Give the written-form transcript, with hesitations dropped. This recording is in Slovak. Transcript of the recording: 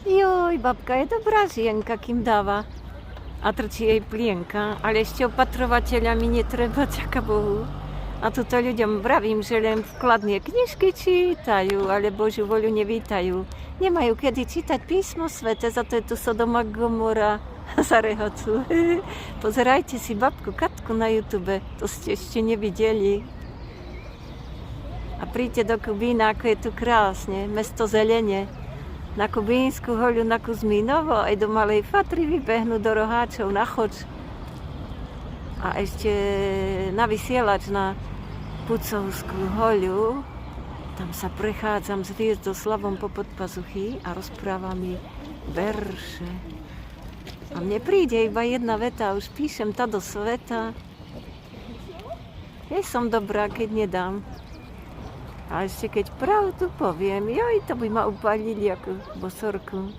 Joj, babka je dobrá žienka, kým dáva. A trčí jej plienka, ale ešte opatrovateľa mi netreba, ďaká Bohu. A tuto ľuďom vravím, že len vkladnie knižky čítajú, ale Božiu voľu nevítajú. Nemajú kedy čítať písmo svete, za to je tu Sodoma Gomora za rehocu. Pozerajte si babku Katku na YouTube, to ste ešte nevideli. A príďte do Kubína, ako je tu krásne, mesto zelene. Na Kubínsku hoľu na Kuzmínovo aj do Malej Fatry vybehnú do Roháčov na choč. A ešte na vysielač na Pucovskú hoľu. Tam sa prechádzam s Hviezdoslavom po podpazuchy a rozprávam mi verše. A mne príde iba jedna veta, už píšem tá do sveta. Ja som dobrá, keď nedám. A ešte keď pravdu poviem, joj, to by ma upálili ako bosorku.